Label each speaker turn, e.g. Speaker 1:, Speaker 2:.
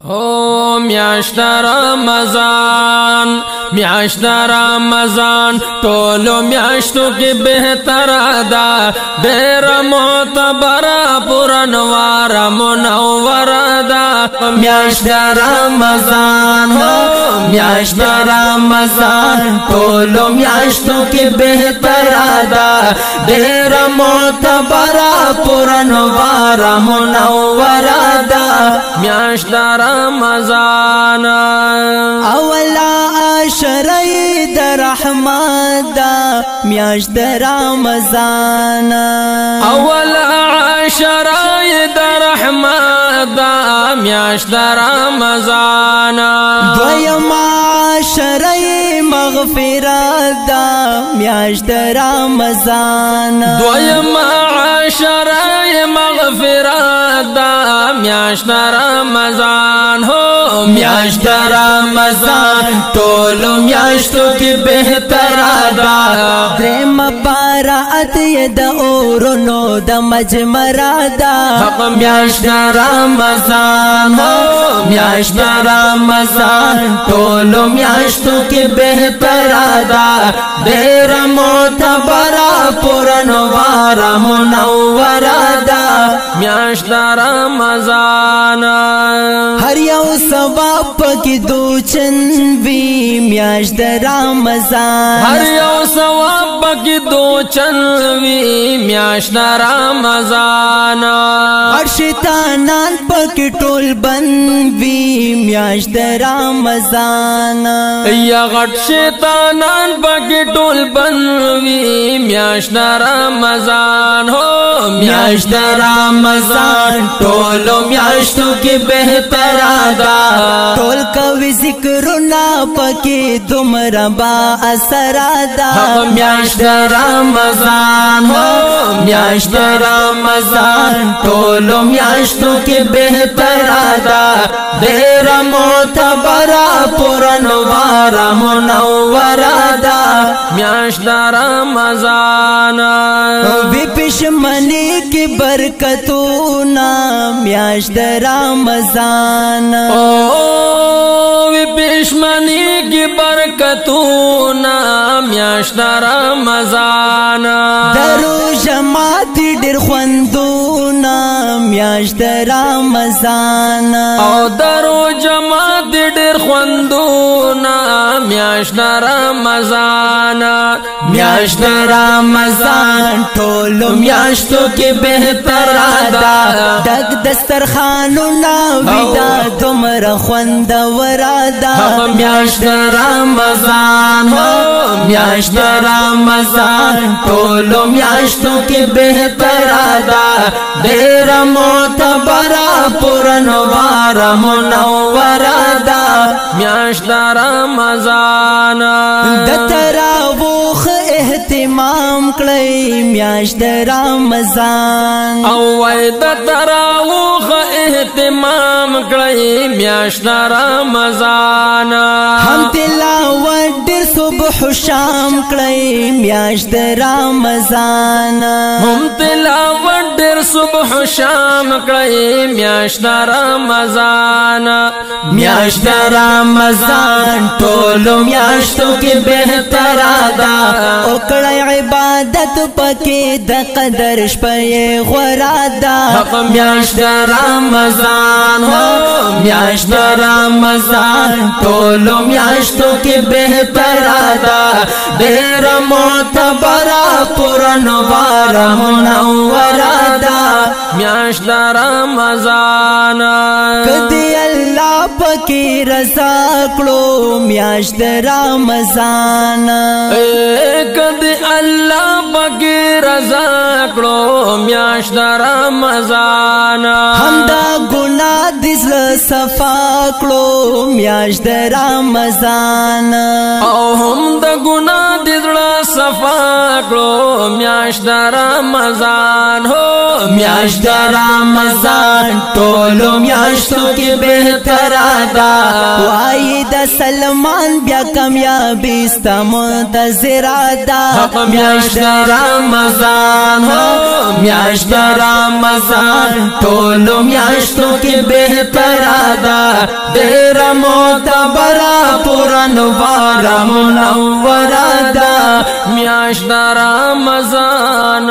Speaker 1: او میاشت رمضان میاشت رمضان ټولو میاشتو کې بهتره ده ډېره معتبره پرانواره منوره ده
Speaker 2: میاشت رمضان میاشت رمضان ټولو میاشتو کې بهتره ده ډېره معتبره پرانواره منوره ده
Speaker 1: میاشت رمضان
Speaker 2: اولا عشره د رحمت دا میاشت د رمضان
Speaker 1: اولا عشره د رحمت دا میاشت د رمضان
Speaker 2: دویم عشره مغفرت دا میاشت د رمضان
Speaker 1: دویم عشره مغفرت دا میاشت رمضان هو
Speaker 2: میاشت رمضان ټولو میاشتو کې بهتره ده دریم براءت یې د اورونو د مجمره ده حق میاشت رمضان میاشت رمضان ټولو میاشتو کې بهتره ده ډېره معتبره پرانواره منوره ده
Speaker 1: میاشت رمضان
Speaker 2: هر یو ثواب پکې دوچن وی میاشت رمضان
Speaker 1: هر یو ثواب پکې دوچن وی میاشت رمضان
Speaker 2: هر شیطانان پکې ټول بند وی میاشت رمضان
Speaker 1: یا غټ شیطانان پکې ټول بند وی میاشت رمضان هو
Speaker 2: میاشت رمضان ټولو میاشتو کې بهتره ده ټول کوي ذکرونه پکې دومره با اثر ده میاشت رمضان میاشت رمضان ټولو میاشتو کې بهتره ده ډېره معتبره پرانواره منوره ده
Speaker 1: میاشت رمضان
Speaker 2: وی پښمنی کی برکتونه میاشت رمضان
Speaker 1: او وی پښمنی کی برکتونه میاشت رمضان
Speaker 2: درو جماعت ډېر خوندونه میاشت رمضان
Speaker 1: او درو جماعت ډېر خوندونه میاشت رمضان
Speaker 2: میاشت رمضان ټولو میاشتو کې بهتره ده دغ دسترخوانونه ویدا دومره خوندوره ده میاشت رمضان میاشت رمضان ټولو میاشتو کې بهتره ده ډېره معتبره پرانواره منوره ده
Speaker 1: میاشت رمضان
Speaker 2: د تراویح اهتمام کړئ میاشت رمضان
Speaker 1: او وای د تراویح اهتمام کړئ میاشت رمضان
Speaker 2: هم تلاوت ډېر صبح شام کړئ میاشت رمضان
Speaker 1: هم تلاوت ډېر صبح شام کړئ میاشت رمضان
Speaker 2: میاشت رمضان ټولو میاشتو کې بهتره ده او کړئ عبادت پکې د قدر شپې غوره ده میاشت رمضان میاشت رمضان ټولو میاشتو کې بهتره ده ډېره معتبره پرانواره منوره ده
Speaker 1: میاشت رمضان
Speaker 2: کدی الله پکې رضا کړو میاشت رمضان
Speaker 1: کدی الله پکې رضا کړو میاشت رمضان
Speaker 2: هم دا ګناه دې زړه صفا کړو میاشت رمضان
Speaker 1: او هم دا ګناه دې زړه صفا کړو میاشت رمضان هو
Speaker 2: میاشت رمضان ټولو میاشتو کې بهتره ده وای د مسلمان بیا کامیابی ستا منتظر دا
Speaker 1: میاشت رمضان ہو میاشت رمضان ټولو میاشتو کې بهتره ده ډېره معتبره پرانواره منوره ده میاشت رمضان